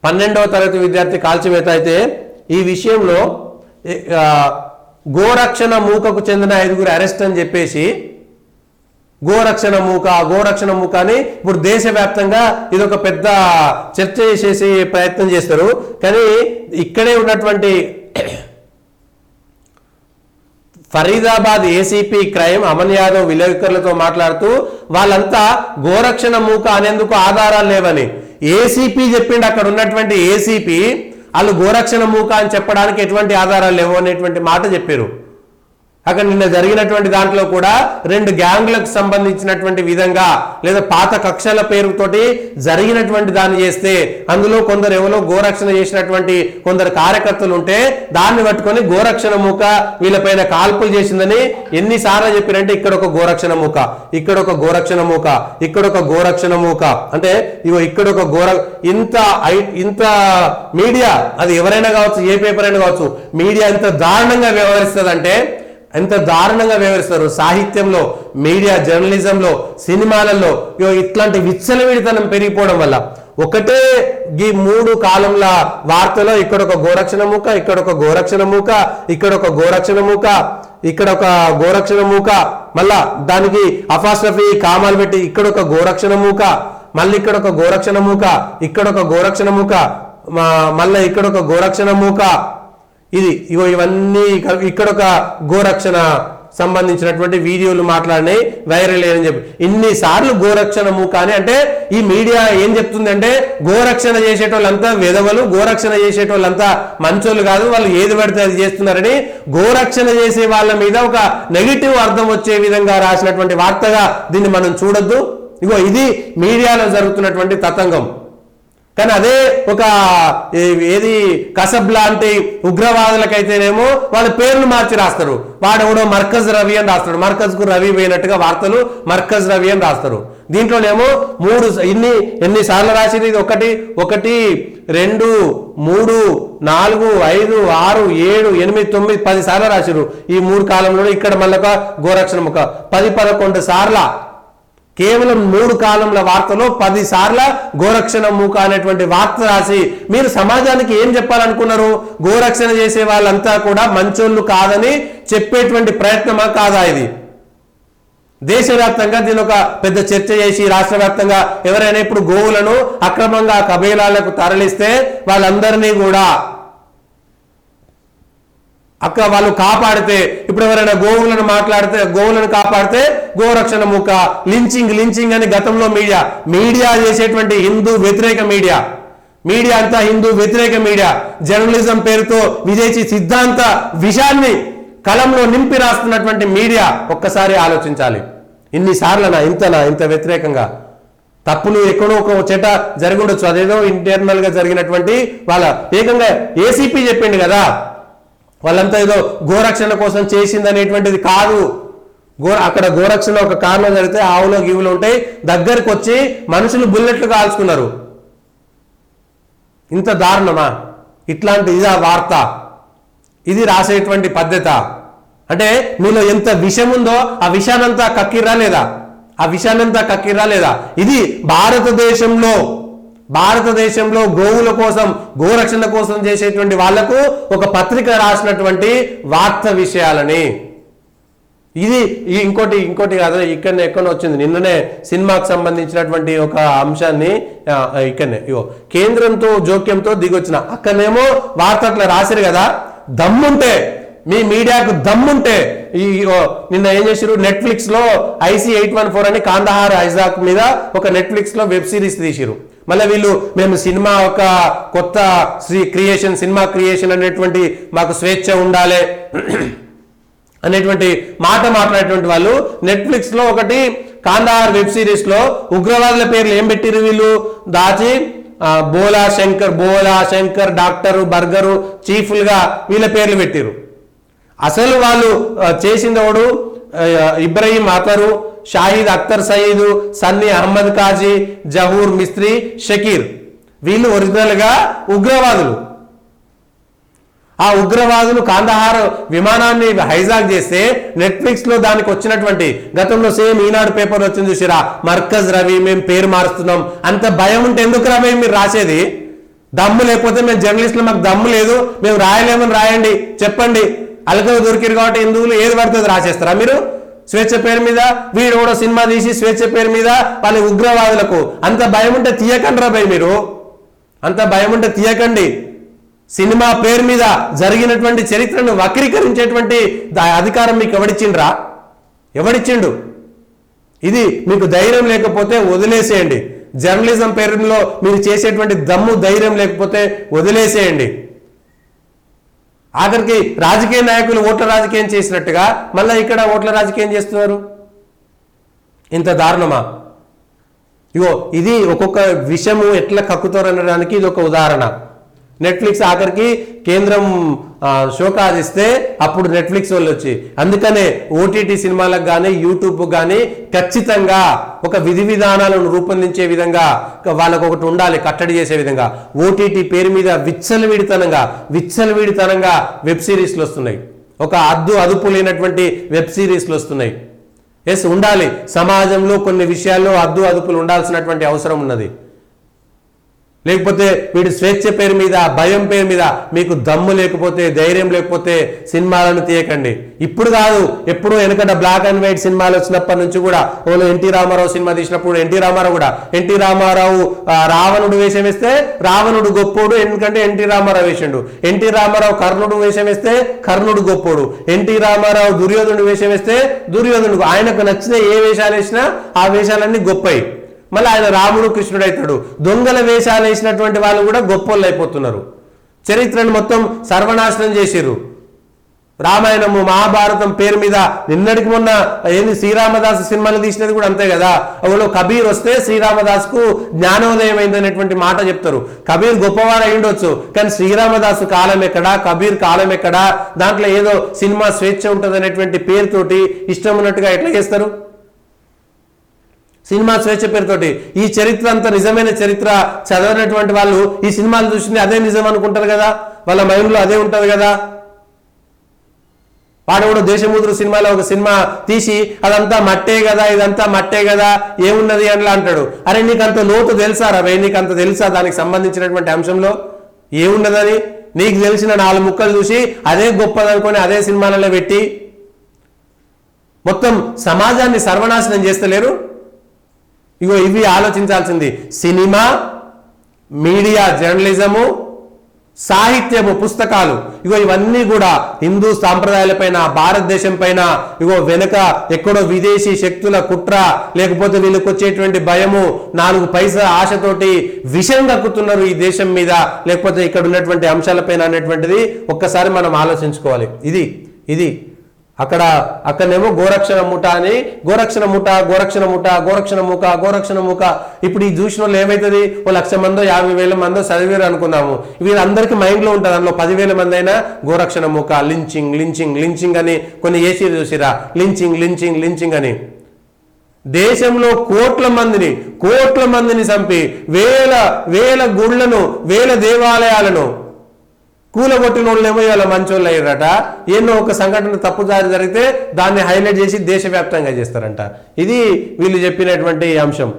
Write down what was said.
12వ తరగతి విద్యార్థి కాల్చివేత అయితే ఈ విషయంలో గోరక్షణ మూకకు చెందిన 5గురు అరెస్ట్ అని చెప్పేసి గోరక్షణ మూక అని ఇప్పుడు దేశవ్యాప్తంగా ఇది ఒక పెద్ద చర్చ చేసే ప్రయత్నం చేస్తారు. కానీ ఇక్కడే ఉన్నటువంటి ఫరీదాబాద్ ఏసీపీ క్రైమ్ అమన్ యాదవ్ విలేకరులతో మాట్లాడుతూ వాళ్ళంతా గోరక్షణ మూక అనేందుకు ఆధారాలు లేవని ఏసీపీ చెప్పిండు. అక్కడ ఉన్నటువంటి ఏసీపీ వాళ్ళు గోరక్షణ మూక అని చెప్పడానికి ఎటువంటి ఆధారాలు లేవు అనేటువంటి మాట చెప్పారు. అక్కడ నిన్న జరిగినటువంటి దాంట్లో కూడా 2 గ్యాంగ్లకు సంబంధించినటువంటి విధంగా లేదా పాత కక్షల పేరుతోటి జరిగినటువంటి దాన్ని చేస్తే అందులో కొందరు ఎవరో గోరక్షణ చేసినటువంటి కొందరు కార్యకర్తలు ఉంటే దాన్ని పట్టుకొని గోరక్షణ మూక వీళ్ళపైన కాల్పులు చేసిందని ఎన్నిసార్లు చెప్పారంటే ఇక్కడ ఒక గోరక్షణ మూక, ఇక్కడ ఒక గోరక్షణ మూక, ఇక్కడ ఒక గోరక్షణ మూక అంటే ఇగో ఇక్కడ ఒక ఇంత మీడియా అది ఎవరైనా కావచ్చు, ఏ పేపర్ అయినా కావచ్చు, మీడియా ఎంత దారుణంగా వ్యవహరిస్తుందంటే ఎంత దారుణంగా వ్యవహరిస్తారు. సాహిత్యంలో, మీడియా, జర్నలిజంలో, సినిమాలలో ఇట్లాంటి విచ్చలవిడితనం పెరిగిపోవడం వల్ల ఒకటే ఈ 3 కాలంల వార్తలో ఇక్కడ ఒక గోరక్షణ మూక, ఇక్కడ ఒక గోరక్షణ మూక, ఇక్కడ ఒక గోరక్షణ మూక, ఇక్కడ ఒక గోరక్షణ మూక, మళ్ళా దానికి అఫాస్ట్రఫీ కామాలు పెట్టి ఇక్కడ ఒక గోరక్షణ మూక, మళ్ళీ ఇక్కడ ఒక గోరక్షణ మూక, ఇక్కడ ఒక గోరక్షణ మూక, మళ్ళీ ఇక్కడ ఒక గోరక్షణ మూక, ఇది ఇవన్నీ ఇక్కడ ఒక గోరక్షణ సంబంధించినటువంటి వీడియోలు మాట్లాడినాయి, వైరల్ అయ్యని చెప్పి ఇన్నిసార్లు గోరక్షణ మూక అని. అంటే ఈ మీడియా ఏం చెప్తుంది అంటే గోరక్షణ చేసేటోళ్ళంతా వెధవలు, గోరక్షణ చేసేటోళ్ళంతా మంచోళ్ళు కాదు, వాళ్ళు ఏది పడితే అది చేస్తున్నారని గోరక్షణ చేసే వాళ్ళ మీద ఒక నెగిటివ్ అర్థం వచ్చే విధంగా రాసినటువంటి వార్తగా దీన్ని మనం చూడొద్దు. ఇది మీడియాలో జరుగుతున్నటువంటి తతంగం. కానీ అదే ఒక ఏది కసబ్ లాంటి ఉగ్రవాదులకైతేనేమో వాళ్ళ పేర్లు మార్చి రాస్తారు. వాడెవడో మర్కజ్ రవి అని రాస్తాడు, మర్కజ్కు రవి పోయినట్టుగా వార్తలు మర్కజ్ రవి అని రాస్తారు. దీంట్లోనేమో 3 ఎన్నిసార్లు రాసింది, ఇది 1 1 2 3 4 5 6 7 8 9 10 సార్లు రాశారు ఈ 3 కాలంలో. ఇక్కడ మళ్ళీ గోరక్షణ ముఖ 10-11 సార్ల, కేవలం 3 కాలంల వార్తలో 10 సార్ల గోరక్షణ మూక అనేటువంటి వార్త రాసి మీరు సమాజానికి ఏం చెప్పాలనుకున్నారు? గోరక్షణ చేసే వాళ్ళంతా కూడా మంచోళ్ళు కాదని చెప్పేటువంటి ప్రయత్నమా కాదా? ఇది దేశవ్యాప్తంగా దీని ఒక పెద్ద చర్చ చేసి రాష్ట్ర వ్యాప్తంగా ఎవరైనా ఇప్పుడు గోవులను అక్రమంగా కబేలాలకు తరలిస్తే వాళ్ళందరినీ కూడా వాళ్ళు కాపాడితే, ఇప్పుడు ఎవరైనా గోవులను కాపాడితే గోరక్షణ మూక, లించింగ్ అని గతంలో మీడియా చేసేటువంటి హిందూ వ్యతిరేక మీడియా అంతా హిందూ వ్యతిరేక మీడియా, జర్నలిజం పేరుతో విదేశీ సిద్ధాంత విషయాన్ని కలంలో నింపి రాస్తున్నటువంటి మీడియా ఒక్కసారి ఆలోచించాలి. ఇన్నిసార్లనా ఇంత వ్యతిరేకంగా? తప్పులు ఎక్కడో ఒక చెట జరిగి ఉండొచ్చు, అదేదో ఇంటర్నల్ గా జరిగినటువంటి వాళ్ళ ఏకంగా ఏసీపీ చెప్పిండు కదా వాళ్ళంతా ఏదో గోరక్షణ కోసం చేసింది అనేటువంటిది కాదు. అక్కడ గోరక్షణ ఒక కారణం జరిగితే ఆవులో గీవులు ఉంటాయి, దగ్గరికి వచ్చి మనుషులు బుల్లెట్లు కాల్చుకున్నారు. ఇంత దారుణమా? ఇట్లాంటి ఇదా వార్త? ఇది రాసేటువంటి పద్ధత? అంటే మీలో ఎంత విషం ఉందో ఆ విషానంతా కక్కిర్రా లేదా? ఇది భారతదేశంలో గోవుల కోసం, గోరక్షణ కోసం చేసేటువంటి వాళ్లకు ఒక పత్రిక రాసినటువంటి వార్త విషయాలని. ఇది ఇంకోటి కాదు, ఎక్కడో వచ్చింది నిన్ననే సినిమాకు సంబంధించినటువంటి ఒక అంశాన్ని ఇక్కడనే కేంద్రంతో జోక్యంతో దిగొచ్చిన అక్కడనేమో వార్త అట్లా రాశారు కదా. దమ్ముంటే మీ మీడియాకు దమ్ముంటే నిన్న ఏం చేశారు, నెట్ఫ్లిక్స్ లో IC-814 అని కాందహార్ ఐజాక్ మీద ఒక నెట్ఫ్లిక్స్ లో వెబ్ సిరీస్ తీసిరు. మళ్ళీ వీళ్ళు మేము సినిమా ఒక కొత్త సినిమా క్రియేషన్ అనేటువంటి మాకు స్వేచ్ఛ ఉండాలి అనేటువంటి మాట మాట్లాడేటువంటి వాళ్ళు నెట్ఫ్లిక్స్ లో ఒకటి కాందహార్ వెబ్ సిరీస్ లో ఉగ్రవాదుల పేర్లు ఏం పెట్టిరు వీళ్ళు దాచి బోలా శంకర్ డాక్టరు బర్గరు చీఫ్లుగా వీళ్ళ పేర్లు పెట్టిరు. అసలు వాళ్ళు చేసిందోడు ఇబ్రహీం అతరు, షాహిద్ అఖ్తర్ సయీద్, సన్నీ అహ్మద్ కాజీ, జహూర్ మిస్త్రీ, షకీర్ వీళ్ళు ఒరిజినల్ గా ఉగ్రవాదులు. ఆ ఉగ్రవాదులు కాందహార్ విమానాన్ని హైజాక్ చేస్తే నెట్ఫ్లిక్స్ లో దానికి వచ్చినటువంటి గతంలో సేమ్ ఈనాడు పేపర్ వచ్చింది చూసిరా, మర్కజ్ రవి మేము పేరు మారుస్తున్నాం. అంత భయం ఉంటే ఎందుకు రవి మీరు రాసేది? దమ్ము లేకపోతే మేము జర్నలిస్టులు, మాకు దమ్ము లేదు, మేము రాయలేమని రాయండి, చెప్పండి. అలకలు దొరికిరు కాబట్టి హిందువులు ఏది పడుతుంది రాసేస్తారా మీరు? స్వేచ్ఛ పేరు మీద వీడు కూడా సినిమా తీసి స్వేచ్ఛ పేరు మీద వాళ్ళ ఉగ్రవాదులకు అంత భయం ఉంటే తీయకండి రా భయ్, మీరు అంత భయం ఉంటే తీయకండి. సినిమా పేరు మీద జరిగినటువంటి చరిత్రను వక్రీకరించేటువంటి అధికారం మీకు ఎవడిచ్చిండ్రా? ఎవడిచ్చిండు? ఇది మీకు ధైర్యం లేకపోతే వదిలేసేయండి. జర్నలిజం పేరులో మీరు చేసేటువంటి దమ్ము ధైర్యం లేకపోతే వదిలేసేయండి. ఆఖరికి రాజకీయ నాయకులు ఓట్ల రాజకీయం చేసినట్టుగా మళ్ళీ ఇక్కడ ఓట్ల రాజకీయం చేస్తున్నారు. ఇంత దారుణమా? ఇగో ఇది ఒక్కొక్క విషయము ఎట్లా కక్కుతారు అనడానికి ఇది ఒక ఉదాహరణ. నెట్ఫ్లిక్స్ ఆఖరికి కేంద్రం షోకాజిస్తే అప్పుడు నెట్ఫ్లిక్స్ వాళ్ళు వచ్చి, అందుకనే ఓటీటీ సినిమాలకు కానీ యూట్యూబ్ కానీ ఖచ్చితంగా ఒక విధి విధానాలను రూపొందించే విధంగా వాళ్ళకు ఒకటి ఉండాలి, కట్టడి చేసే విధంగా. ఓటీటీ పేరు మీద విచ్చలవిడితనంగా వెబ్ సిరీస్లు వస్తున్నాయి, ఒక అదుపు లేనటువంటి వెబ్ సిరీస్లు వస్తున్నాయి. ఎస్, ఉండాలి. సమాజంలో కొన్ని విషయాల్లో అదుపులు ఉండాల్సినటువంటి అవసరం ఉన్నది. లేకపోతే వీడు స్వేచ్ఛ పేరు మీద, భయం పేరు మీద మీకు దమ్ము లేకపోతే, ధైర్యం లేకపోతే సినిమాలను తీయకండి. ఇప్పుడు కాదు, ఎప్పుడు వెనకట బ్లాక్ అండ్ వైట్ సినిమాలు వచ్చినప్పటి నుంచి కూడా, ఓలో ఎన్టీ రామారావు సినిమా తీసినప్పుడు ఎన్టీ రామారావు రావణుడు వేషం వేస్తే రావణుడు గొప్పోడు, ఎందుకంటే ఎన్టీ రామారావు వేసిండు. ఎన్టీ రామారావు కర్ణుడు వేషం వేస్తే కర్ణుడు గొప్పోడు. ఎన్టీ రామారావు దుర్యోధనుడు వేషం వేస్తే దుర్యోధనుడు. ఆయనకు నచ్చిన ఏ వేషాలు వేసినా ఆ వేషాలన్నీ గొప్పయి. మళ్ళీ ఆయన రాముడు కృష్ణుడు అవుతాడు. దొంగల వేషాలు వేసినటువంటి వాళ్ళు కూడా గొప్పోళ్ళు అయిపోతున్నారు. చరిత్రను మొత్తం సర్వనాశనం చేసిర్రు. రామాయణము మహాభారతం పేరు మీద నిన్నటికి మొన్న ఏంది శ్రీరామదాసు సినిమాలు తీసినది కూడా అంతే కదా. అవులో కబీర్ వస్తే శ్రీరామదాసుకు జ్ఞానోదయం అయిందనేటువంటి మాట చెప్తారు. కబీర్ గొప్పవాడు అయ్యుండొచ్చు, కానీ శ్రీరామదాసు కాలం ఎక్కడా, కబీర్ కాలం ఎక్కడా? దాంట్లో ఏదో సినిమా స్వేచ్ఛ ఉంటుంది అనేటువంటి పేరుతోటి ఇష్టం ఉన్నట్టుగా ఎట్లా చేస్తారు? సినిమా స్వేచ్ఛ పేరుతోటి ఈ చరిత్ర అంతా నిజమైన చరిత్ర చదవనటువంటి వాళ్ళు ఈ సినిమాలు చూసింది అదే నిజం అనుకుంటారు కదా, వాళ్ళ మైండ్లో అదే ఉంటుంది కదా. వాడు కూడా దేశముద్రు సినిమాలో ఒక సినిమా తీసి అదంతా మట్టే కదా, ఇదంతా మట్టే కదా, ఏమున్నది అని అంటాడు. అరే నీకు అంత లోతు తెలుసా రా? నీకు అంత తెలుసా దానికి సంబంధించినటువంటి అంశంలో ఏమున్నదని? నీకు తెలిసిన 4 ముక్కలు చూసి అదే గొప్పదనుకొని అదే సినిమాలలో పెట్టి మొత్తం సమాజాన్ని సర్వనాశనం చేస్తలేరు. ఇగో ఇవి ఆలోచించాల్సింది. సినిమా, మీడియా, జర్నలిజము, సాహిత్యము, పుస్తకాలు, ఇగో ఇవన్నీ కూడా హిందూ సాంప్రదాయాలపైన, భారతదేశం పైన ఇగో వెనుక ఎక్కడో విదేశీ శక్తుల కుట్ర, లేకపోతే వీళ్ళకి వచ్చేటువంటి భయము, 4 పైసా ఆశతోటి విషం కక్కుతున్నారు ఈ దేశం మీద, లేకపోతే ఇక్కడ ఉన్నటువంటి అంశాలపైన అనేటువంటిది ఒక్కసారి మనం ఆలోచించుకోవాలి. ఇది అక్కడనేమో గోరక్షణ ముఠ అని, గోరక్షణ ముఖ. ఇప్పుడు ఈ చూసిన వాళ్ళు ఏమవుతుంది? 1,00,000 మందో 50,000 మందో చదివారు అనుకున్నాము. వీళ్ళందరికీ మైండ్లో ఉంటుంది, అందులో 10,000 మంది అయినా గోరక్షణ ముఖ, లించింగ్ అని కొన్ని ఏసీ చూసిరా, లించింగ్ అని. దేశంలో కోట్ల మందిని చంపి వేల గుళ్లను, వేల దేవాలయాలను కూలగొట్టిన వాళ్ళేమో ఇవాళ మంచోళ్ళు అయ్యారట. ఎన్నో ఒక సంఘటన తప్పుదారి జరిగితే దాన్ని హైలైట్ చేసి దేశవ్యాప్తంగా చేస్తారంట. ఇది వీళ్ళు చెప్పినటువంటి అంశం.